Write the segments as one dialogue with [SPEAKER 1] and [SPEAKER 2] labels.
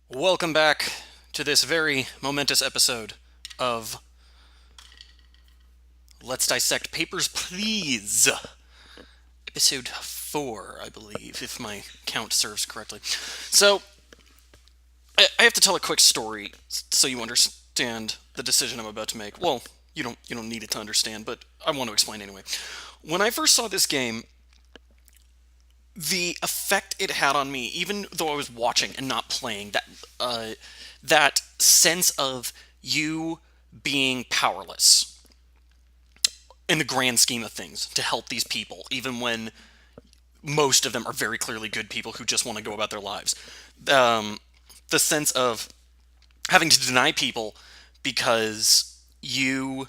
[SPEAKER 1] Welcome back to this very momentous episode of Let's Dissect Papers, Please. Episode 4, I believe, if my count serves correctly. So, I have to tell a quick story so you understand the decision I'm about to make. Well, you don't need it to understand, but I want to explain anyway. When I first saw this game, the effect it had on me, even though I was watching and not playing, that sense of you being powerless in the grand scheme of things to help these people, even when most of them are very clearly good people who just want to go about their lives. The sense of having to deny people because you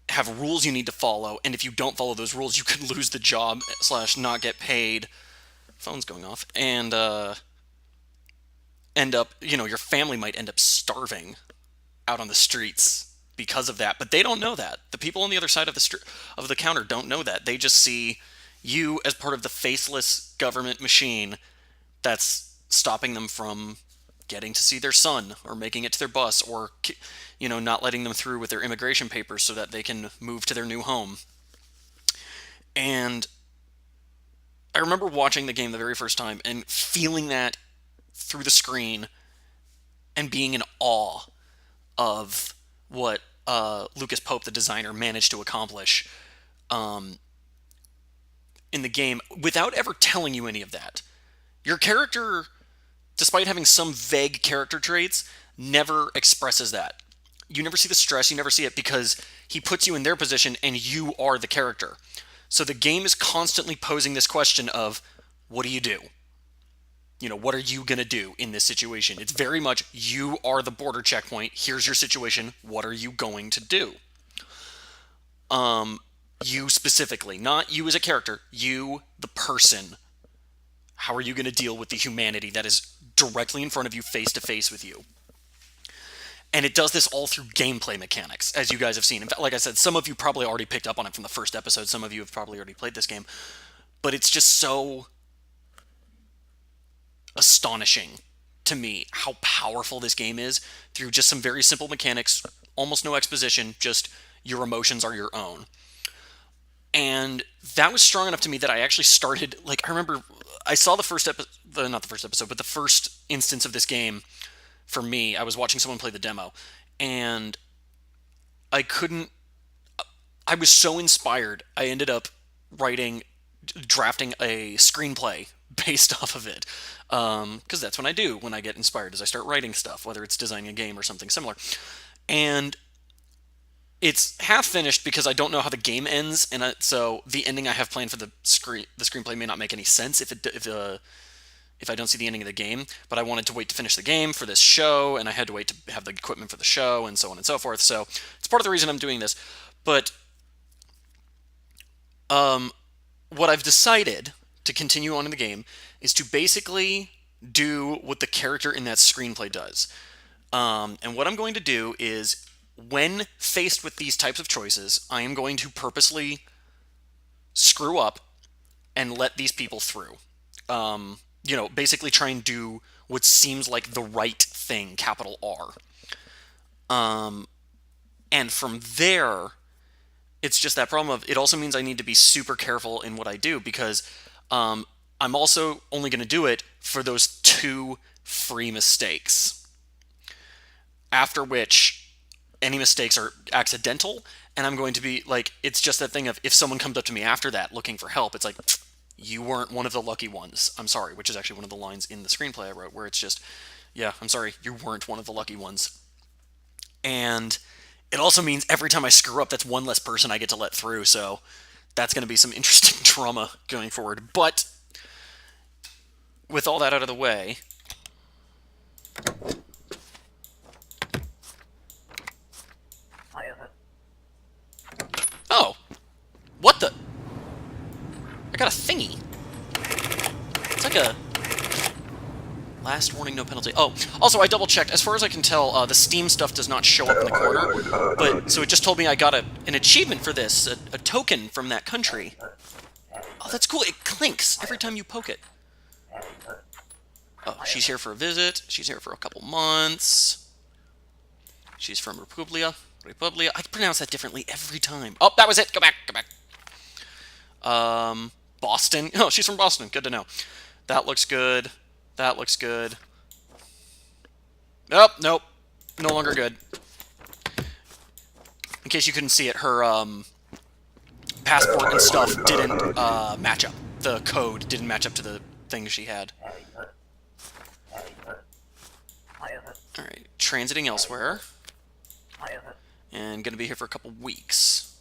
[SPEAKER 1] have rules you need to follow, and if you don't follow those rules, you could lose the job slash not get paid. Phone's going off, and end up, your family might end up starving out on the streets because of that. But they don't know that. The people on the other side of the counter don't know that. They just see you as part of the faceless government machine that's stopping them from getting to see their son or making it to their bus or not letting them through with their immigration papers so that they can move to their new home. And I remember watching the game the very first time and feeling that through the screen and being in awe of what Lucas Pope, the designer, managed to accomplish in the game without ever telling you any of that. Your character, despite having some vague character traits, never expresses that. You never see the stress, you never see it because he puts you in their position and you are the character. So the game is constantly posing this question of, what do you do? What are you going to do in this situation? It's very much, you are the border checkpoint. Here's your situation. What are you going to do? You specifically, not you as a character, you, the person. How are you going to deal with the humanity that is directly in front of you, face to face with you? And it does this all through gameplay mechanics, as you guys have seen. In fact, like I said, some of you probably already picked up on it from the first episode. Some of you have probably already played this game. But it's just so astonishing to me how powerful this game is through just some very simple mechanics, almost no exposition, just your emotions are your own. And that was strong enough to me that I actually started, I remember I saw the first episode, not the first episode, but the first instance of this game for me. I was watching someone play the demo, and I was so inspired, I ended up drafting a screenplay based off of it. Because that's what I do when I get inspired, is I start writing stuff, whether it's designing a game or something similar. And it's half finished because I don't know how the game ends, and so the ending I have planned for the screenplay may not make any sense if I don't see the ending of the game. But I wanted to wait to finish the game for this show, and I had to wait to have the equipment for the show, and so on and so forth. So it's part of the reason I'm doing this. But what I've decided to continue on in the game is to basically do what the character in that screenplay does. And what I'm going to do is, when faced with these types of choices, I am going to purposely screw up and let these people through. Basically try and do what seems like the right thing, capital R. And from there, it's just that problem of, it also means I need to be super careful in what I do, because I'm also only going to do it for those 2 free mistakes. After which, any mistakes are accidental, and I'm going to be it's just that thing of, if someone comes up to me after that looking for help, it's like, you weren't one of the lucky ones. I'm sorry, which is actually one of the lines in the screenplay I wrote, where it's just, yeah, I'm sorry, you weren't one of the lucky ones. And it also means every time I screw up, that's one less person I get to let through, so that's going to be some interesting drama going forward. But with all that out of the way, oh, what the? I got a thingy. It's like a last warning, no penalty. Oh, also I double checked. As far as I can tell, the Steam stuff does not show up in the corner, but so it just told me I got an achievement for this, a token from that country. Oh, that's cool. It clinks every time you poke it. Oh, she's here for a visit. She's here for a couple months. She's from Republia. I pronounce that differently every time. Oh, that was it. Go back. Boston. Oh, she's from Boston. Good to know. That looks good. That looks good. Oh, nope. No longer good. In case you couldn't see it, her passport and stuff didn't match up. The code didn't match up to the thing she had. Alright, transiting elsewhere. And gonna be here for a couple weeks.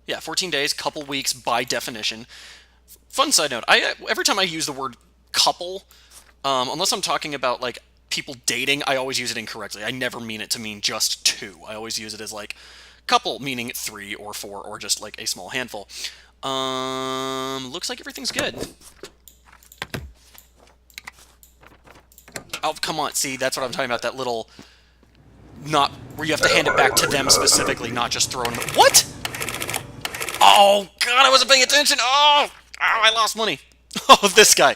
[SPEAKER 1] Yeah, 14 days, couple weeks by definition. Fun side note, every time I use the word couple, unless I'm talking about, like, people dating, I always use it incorrectly. I never mean it to mean just two. I always use it as, like, couple, meaning 3 or 4, or just, like, a small handful. Looks like everything's good. Oh, come on, see, that's what I'm talking about, that little... Not... where you have to hand it back to them specifically, not just throw it in the... What?! Oh, God, I wasn't paying attention! Oh, I lost money. Oh, this guy.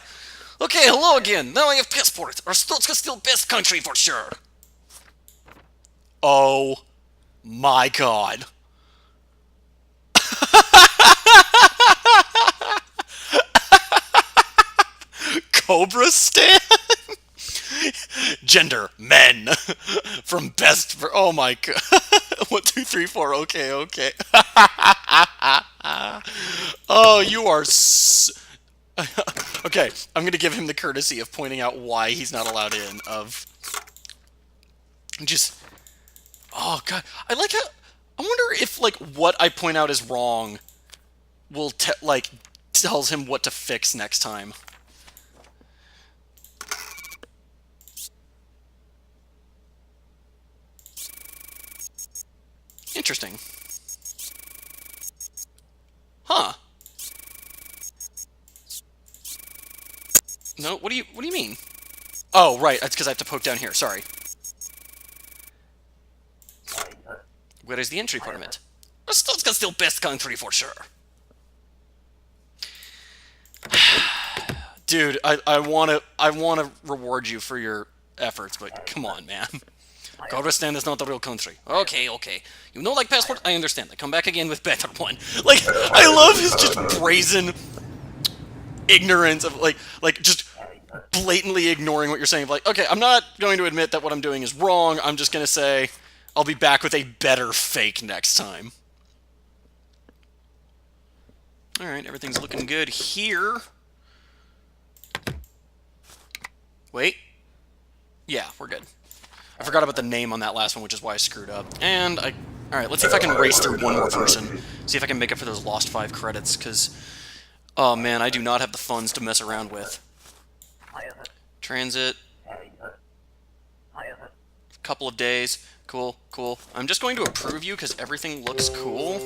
[SPEAKER 1] Okay, hello again. Now I have passport. Our Stotska still best country for sure. Oh, my God. Cobra Stan? Gender, men. From best for... Oh, my God. 1, 2, 3, 4. Okay. Oh, you are... Okay, I'm going to give him the courtesy of pointing out why he's not allowed in, of... Just... Oh, God. I like how... I wonder if, like, what I point out is wrong will, like, tells him what to fix next time. Interesting. Huh. No, what do you mean? Oh, right, that's because I have to poke down here, sorry. Where is the entry permit? Stotska's still best country for sure. Dude, I wanna reward you for your efforts, but come on, man. Kyrgyzstan is not a real country. Okay. You know, like passport? I understand. I come back again with better one. Like, I love his just brazen ignorance of, like just blatantly ignoring what you're saying. Like, okay, I'm not going to admit that what I'm doing is wrong. I'm just going to say I'll be back with a better fake next time. Alright, everything's looking good here. Wait. Yeah, we're good. I forgot about the name on that last one, which is why I screwed up. And Alright, let's see if I can race through one more person. See if I can make up for those lost 5 credits, because... Oh, man, I do not have the funds to mess around with. Transit. Couple of days. Cool. I'm just going to approve you, because everything looks cool.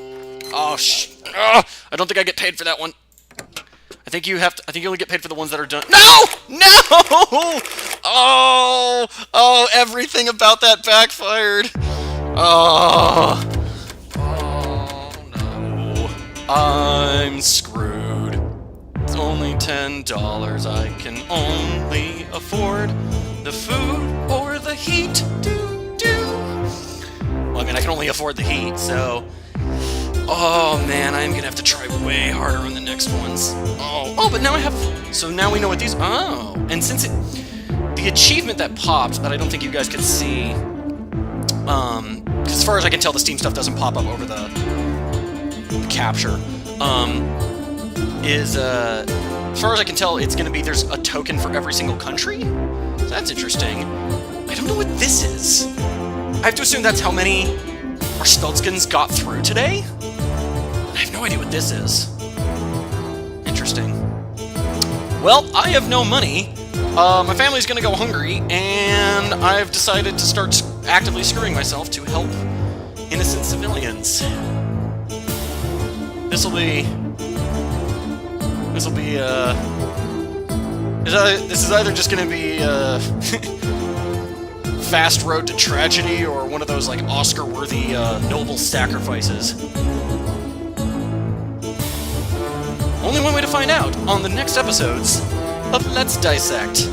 [SPEAKER 1] Oh, I don't think I get paid for that one. I think you only get paid for the ones that are done. No! Oh, everything about that backfired. Oh, no. I'm screwed. It's only $10. I can only afford the food or the heat. Well, I mean, I can only afford the heat, so... Oh, man, I'm gonna have to try way harder on the next ones. Oh, but now I have... So now we know what these... Oh, and since the achievement that popped, that I don't think you guys could see... Because as far as I can tell, the Steam stuff doesn't pop up over the capture. As far as I can tell, it's gonna be there's a token for every single country? So that's interesting. I don't know what this is. I have to assume that's how many our Stotskans got through today? I have no idea what this is. Interesting. Well, I have no money. My family's gonna go hungry, and I've decided to start actively screwing myself to help innocent civilians. This is either just gonna be fast road to tragedy or one of those like Oscar-worthy noble sacrifices. Only one way to find out on the next episodes of Let's Dissect.